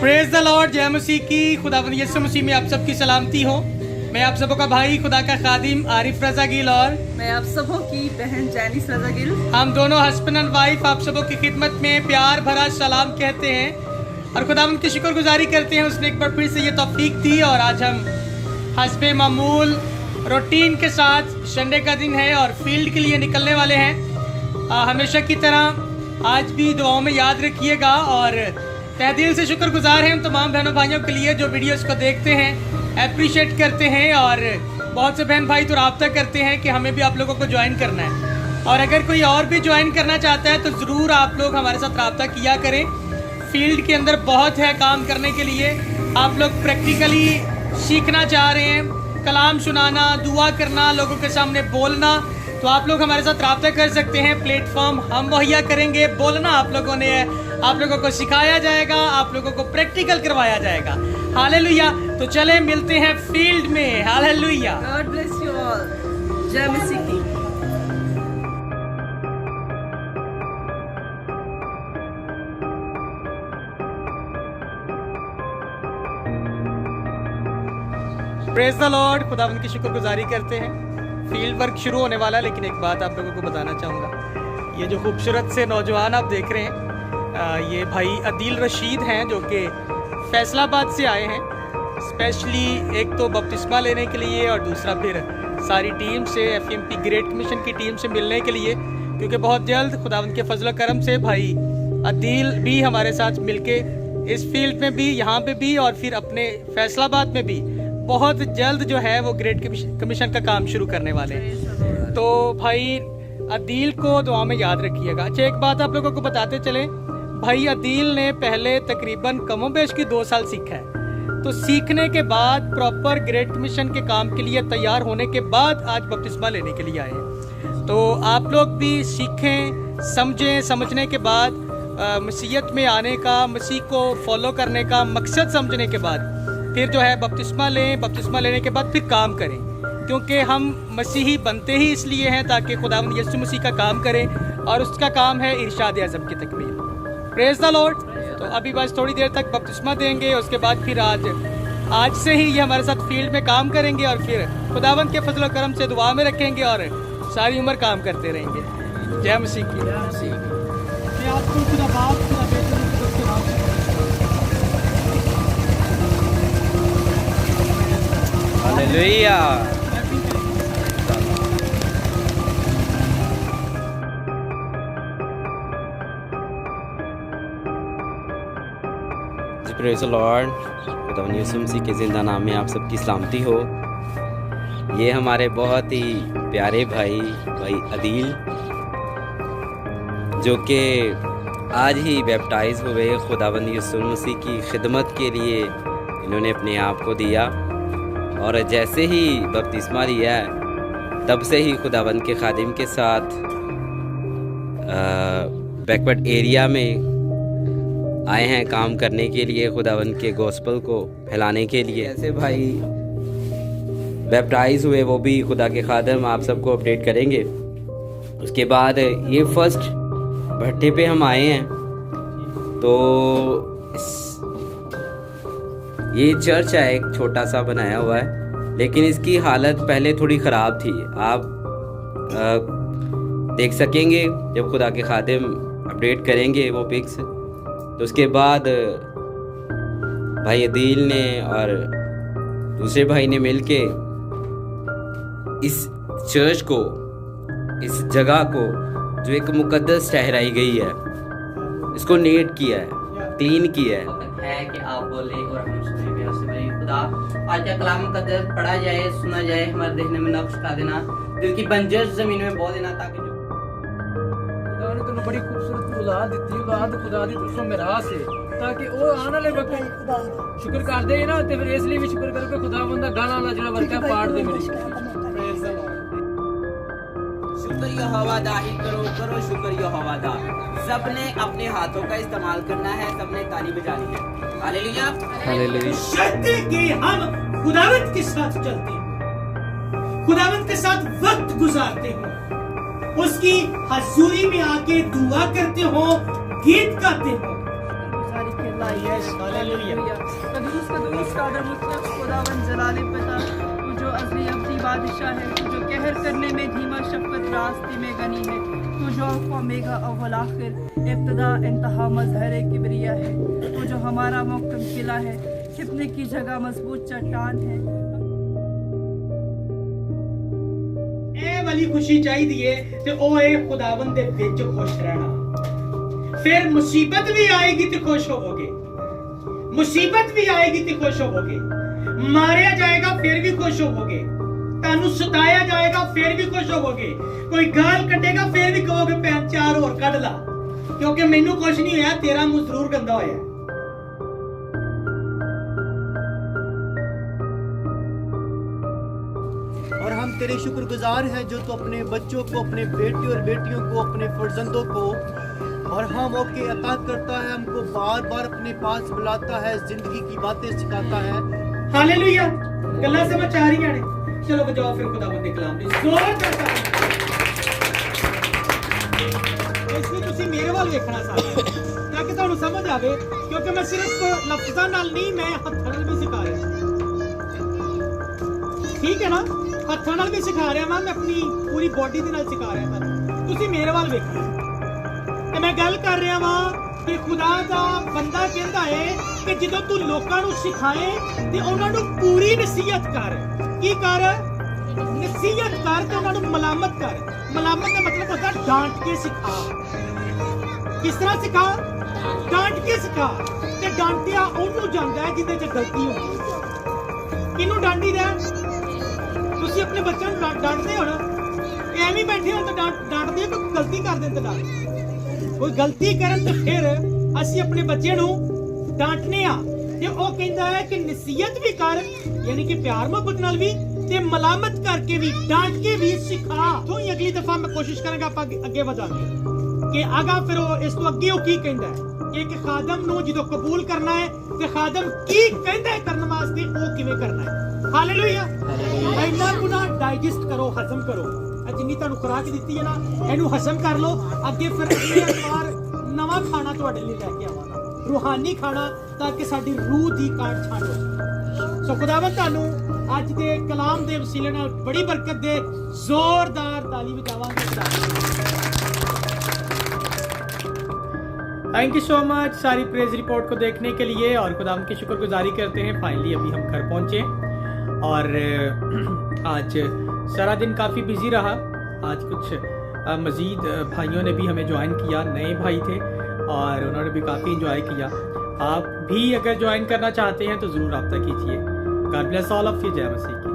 Praise the Lord. जय मसीह की। खुदावंद यीशु मसीह में आप सबकी सलामती हो। मैं आप सबों का भाई खुदा का खादिम आरिफ रजा गिल और मैं आप सबों की बहन जैनिस रजा गिल, हम दोनों हस्बैंड एंड वाइफ आप सबों की खिदमत में प्यार भरा सलाम कहते हैं और खुदावंद की शुक्रगुजारी करते हैं। उसने एक बार फिर से ये तौफीक दी और आज हम हस्बे मामूल रूटीन के साथ संडे का दिन है और फील्ड के लिए निकलने वाले हैं। हमेशा की तरह आज भी दुआओं में याद रखिएगा और तहे दिल से शुक्रगुजार हैं उन तमाम बहनों भाइयों के लिए जो वीडियोस को देखते हैं, अप्रिशिएट करते हैं और बहुत से बहन भाई तो राब्ता करते हैं कि हमें भी आप लोगों को ज्वाइन करना है। और अगर कोई और भी ज्वाइन करना चाहता है तो ज़रूर आप लोग हमारे साथ राब्ता किया करें। फील्ड के अंदर बहुत है काम करने के लिए। आप लोग प्रैक्टिकली सीखना चाह रहे हैं, कलाम सुनाना, दुआ करना, लोगों के सामने बोलना, तो आप लोग हमारे साथ राब्ता कर सकते हैं। प्लेटफॉर्म हम मुहैया करेंगे। बोलना आप लोगों ने आप लोगों को सिखाया जाएगा, आप लोगों को प्रैक्टिकल करवाया जाएगा। हालेलुया। तो चले मिलते हैं फील्ड में। Hallelujah. God bless you all. जय मसीह की। Praise the Lord. खुदावंद की शुक्रगुजारी करते हैं। फील्ड वर्क शुरू होने वाला है, लेकिन एक बात आप लोगों को बताना चाहूँगा। ये जो खूबसूरत से नौजवान आप देख रहे हैं, ये भाई अदील रशीद हैं जो कि फैसलाबाद से आए हैं। स्पेशली एक तो बपतिस्मा लेने के लिए और दूसरा फिर सारी टीम से, FMP ग्रेट कमीशन की टीम से मिलने के लिए, क्योंकि बहुत जल्द खुदावंद के फजल करम से भाई अदील भी हमारे साथ मिलके इस फील्ड में भी, यहाँ पे भी और फिर अपने फैसलाबाद में भी बहुत जल्द जो है वो ग्रेट कमीशन का काम शुरू करने वाले हैं। तो भाई अदील को दुआ में याद रखिएगा। अच्छा, एक बात आप लोगों को बताते चले, भाई अदील ने पहले तकरीबन कमोबेश की 2 साल सीखा है। तो सीखने के बाद प्रॉपर ग्रेट कमीशन के काम के लिए तैयार होने के बाद आज बपतिस्मा लेने के लिए आए हैं। तो आप लोग भी सीखें, समझें, समझने के बाद मसीहत में आने का, मसीह को फॉलो करने का मकसद समझने के बाद फिर जो है बपतिस्मा लें। बपतिस्मा लेने के बाद फिर काम करें, क्योंकि हम मसीही बनते ही इसलिए हैं ताकि खुदावंद यीशु मसीह का काम करें और उसका काम है इरशाद आज़म की तकमील। Praise the Lord. तो अभी बस थोड़ी देर तक बपतिस्मा देंगे, उसके बाद फिर आज से ही ये हमारे साथ फील्ड में काम करेंगे और फिर खुदावंद के फजल करम से दुआ में रखेंगे और सारी उम्र काम करते रहेंगे। जय मसीह की। हालेलुया। Praise the Lord. खुदावंद यीशु मसीह के ज़िंदा नाम में आप सबकी सलामती हो। ये हमारे बहुत ही प्यारे भाई अदील जो कि आज ही बैप्टाइज हुए। खुदावंद यीशु मसीह की खिदमत के लिए इन्होंने अपने आप को दिया और जैसे ही बपतिस्मा लिया तब से ही खुदावंद के खादिम के साथ बैकवर्ड एरिया में आए हैं काम करने के लिए, खुदावंद के गॉस्पल को फैलाने के लिए। ऐसे भाई बैप्टाइज हुए, वो भी खुदा के खादिम आप सबको अपडेट करेंगे। उसके बाद ये फर्स्ट भट्टे पे हम आए हैं। तो ये चर्च है, एक छोटा सा बनाया हुआ है, लेकिन इसकी हालत पहले थोड़ी ख़राब थी। आप देख सकेंगे जब खुदा के खादिम अपडेट करेंगे वो पिक्स। तो उसके बाद भाई अदील ने और दूसरे भाई ने मिलके इस चर्च को, इस जगह को जो एक मुकद्दस ठहराई गई है, इसको नीट किया है, क्लीन किया है कि आप बोले और हम सुने। खुदा आज का कलाम मुकद्दस पढ़ा जाए, सुना जाए, हमारे देखने में नक्श का देना, दिल की बंजर जमीन में बो देना, ताकि जो खुदा ने तो बड़ी खूबसूरत औलाद दी, औलाद खुदा दी तुझको मेरा से, ताकि वो आने वाले वक्त शुक्र कर दे ना। ते फिर इसलिए भी शुक्र करके खुदा बंदा गाना वाला जड़ा वर्का पाड़ दे मेरी। शुक्र यहोवा दा ही करो, करो शुक्र यहोवा दा। सबने अपने हाथों का इस्तेमाल करना है, सबने ताली बजानी है। हालेलुया। हालेलुया। शर्त कि हम खुदावंद के साथ चलते हैं, खुदावंद के साथ वक्त गुजारते हो, उसकी हजूरी में आके दुआ करते हो, गीत गाते हो। Yes, hallelujah. कदूस कदूस कादर मुतलक खुदावन जलाल पता, तू जो अज़ली अब्दी बादशाह है, तू जो कहर करने में धीमा शफ़क़त रास्ते में गनी है, तू जो अल्फ़ा ओमेगा अव्वल आखिर इब्तिदा इंतहा मज़हर किबरिया है, तू जो हमारा मुहक्कम किला है, छिपने की जगह मजबूत चट्टान है। ਇਹ ਵਾਲੀ ਖੁਸ਼ੀ ਚਾਹੀਦੀ ਏ ਤੇ ਉਹ ਏ ਖੁਦਾਵੰਦ ਦੇ ਵਿੱਚ ਖੁਸ਼ ਰਹਿਣਾ। ਫਿਰ ਮੁਸੀਬਤ ਵੀ ਆਏਗੀ ਤੇ ਖੁਸ਼ ਹੋਵੋਗੇ, ਮੁਸੀਬਤ ਵੀ ਆਏਗੀ ਤੇ ਖੁਸ਼ ਹੋਵੋਗੇ, ਮਾਰਿਆ ਜਾਏਗਾ ਫਿਰ ਵੀ ਖੁਸ਼ ਹੋਵੋਗੇ, ਤੁਹਾਨੂੰ ਸਤਾਇਆ ਜਾਏਗਾ ਫਿਰ ਵੀ ਖੁਸ਼ ਹੋਵੋਗੇ, ਕੋਈ ਗਾਲ ਕੱਢੇਗਾ ਫਿਰ ਵੀ ਕਹੋਗੇ ਭੈਣ ਚਾਰ ਹੋਰ ਕੱਢ ਲਾ, ਕਿਉਂਕਿ ਮੈਨੂੰ ਕੁਝ ਨਹੀਂ ਹੋਇਆ, ਤੇਰਾ ਮੂੰਹ ਜ਼ਰੂਰ ਗੰਦਾ ਹੋਇਆ। और हम तेरे शुक्रगुजार हैं जो तू अपने बच्चों को, अपने बेटे और बेटियों को, अपने फर्जंदों को और हाँ मौके अता करता है, हमको बार बार अपने पास बुलाता है, जिंदगी की बातें सिखाता है। हालेलुया। गल्लां समझ आ रही ने? चलो बजाओ फिर खुदावंद दे कलाम दी जोरदार ताली। इसलिए ਤੁਸੀਂ ਮੇਰੇ ਵੱਲ ਵੇਖਣਾ ਸਾਰੇ ਤਾਂ ਕਿ ਤੁਹਾਨੂੰ ਸਮਝ ਆਵੇ, ਕਿਉਂਕਿ ਮੈਂ ਸਿਰਫ ਲਫ਼ਜ਼ਾਂ ਨਾਲ ਨਹੀਂ, ਮੈਂ ਹੱਥਾਂ ਨਾਲ ਵੀ ਸਿਖਾ ਰਿਹਾ। ਠੀਕ ਹੈ ਨਾ? ਹੱਥਾਂ ਨਾਲ ਵੀ ਸਿਖਾ ਰਿਹਾ ਮੈਂ ਆਪਣੀ ਪੂਰੀ ਬੋਡੀ ਦੇ ਨਾਲ ਸਿਖਾ ਰਿਹਾ ਤੁਹਾਨੂੰ। ਤੁਸੀਂ ਮੇਰੇ ਵੱਲ ਵੇਖਣਾ ਤੇ ਮੈਂ ਗੱਲ ਕਰ ਰਿਹਾ ਵਾਂ ਕਿ ਖੁਦਾ ਦਾ ਬੰਦਾ ਕਹਿੰਦਾ ਹੈ ਕਿ ਜਦੋਂ ਤੂੰ ਲੋਕਾਂ ਨੂੰ ਸਿਖਾਏ ਤੇ ਉਹਨਾਂ ਨੂੰ ਪੂਰੀ ਨਸੀਹਤ ਕਰ। ਕੀ ਕਰ? ਨਸੀਹਤ ਕਰ ਤੇ ਉਹਨਾਂ ਨੂੰ ਮਲਾਮਤ ਕਰ। ਮਲਾਮਤ ਦਾ ਮਤਲਬ ਹੁੰਦਾ ਡਾਂਟ ਕੇ ਸਿਖਾ। ਕਿਸ ਤਰ੍ਹਾਂ ਸਿਖਾ? ਡਾਂਟ ਕੇ ਸਿਖਾ। ਤੇ ਡਾਂਟਿਆ ਉਹਨੂੰ ਜਾਂਦਾ ਹੈ ਜਿਹਦੇ 'ਚ ਗਲਤੀ ਹੁੰਦੀ ਹੈ। ਕਿਹਨੂੰ ਡਾਂਟੀਦਾ? ਤੁਸੀਂ ਆਪਣੇ ਬੱਚਿਆਂ ਨੂੰ ਡਾਂਟਦੇ ਹੋ ਨਾ, ਐਵੇਂ ਬੈਠੇ ਹੋ ਤਾਂ ਡਾਂਟਦੇ ਹੋ, ਕੋਈ ਗਲਤੀ ਕਰਦੇ ਤਾਂ ਡਾਂਟ, ਕੋਈ ਗਲਤੀ ਕਰਨ ਤੇ ਫਿਰ ਅਸੀਂ ਆਪਣੇ ਬੱਚੇ ਨੂੰ ਡਾਂਟਨੇ ਆ ਤੇ ਉਹ ਕਹਿੰਦਾ ਹੈ ਕਿ ਨਸੀਹਤ ਵੀ ਕਰ, ਯਾਨੀ ਕਿ ਪਿਆਰ ਮੁਹੱਬਤ ਨਾਲ ਵੀ ਤੇ ਮਲਾਮਤ ਕਰਕੇ ਵੀ, ਡਾਂਟ ਕੇ ਵੀ ਸਿਖਾ। ਤੋਂ ਹੀ ਅਗਲੀ ਦਫਾ ਮੈਂ ਕੋਸ਼ਿਸ਼ ਕਰਾਂਗਾ ਆਪਾਂ ਅੱਗੇ ਵਧਾਂਗੇ ਕਿ ਆਗਾ ਫਿਰ ਉਹ ਇਸ ਤੋਂ ਅੱਗੇ ਉਹ ਕੀ ਕਹਿੰਦਾ ਹੈ, ਇੱਕ ਖਾਦਮ ਨੂੰ ਜਦੋਂ ਕਬੂਲ ਕਰਨਾ ਹੈ ਤੇ ਖਾਦਮ ਕੀ ਕਹਿੰਦਾ ਹੈ ਕਰਨ ਵਾਸਤੇ, ਉਹ ਕਿਵੇਂ ਕਰਨਾ ਹੈ। ਹਾਲੇਲੂਇਆ। ਇੰਨਾ ਗੁਨਾ ਡਾਈਜੈਸਟ ਕਰੋ, ਹਜ਼ਮ ਕਰੋ। ਜਿੰਨੀ ਤੁਹਾਨੂੰ ਖੁਰਾਕ ਦਿੱਤੀ ਹੈ ਨਾ, ਇਹਨੂੰ ਹਜ਼ਮ ਕਰ ਲਓ। ਅੱਗੇ ਫਿਰ ਅਗਲੇ ਐਤਵਾਰ ਨਵਾਂ ਖਾਣਾ ਤੁਹਾਡੇ ਲਈ ਲੈ ਕੇ ਆਵਾਂਗਾ, ਰੂਹਾਨੀ ਖਾਣਾ, ਤਾਂ ਕਿ ਸਾਡੀ ਰੂਹ ਦੀ ਕਾਟ ਛਾਂਟ ਹੋ ਜਾਵੇ। ਸੋ ਖੁਦਾਵੰਦ ਤੁਹਾਨੂੰ ਅੱਜ ਦੇ ਕਲਾਮ ਦੇ ਵਸੀਲੇ ਨਾਲ ਬੜੀ ਬਰਕਤ ਦੇ। ਜ਼ੋਰਦਾਰ ਤਾਲੀ ਵਜਾਵਾਂਗੇ। थैंक यू सो मच सारी प्रेज रिपोर्ट को देखने के लिए और खुदावंद की शुक्रगुजारी करते हैं। फाइनली अभी हम घर पहुंचे और आज सारा दिन काफ़ी बिजी रहा। आज कुछ मज़ीद भाइयों ने भी हमें ज्वाइन किया, नए भाई थे और उन्होंने भी काफ़ी इंजॉय किया। आप भी अगर ज्वाइन करना चाहते हैं तो ज़रूर रब्ता कीजिए। God bless all of you. जय मसीह की।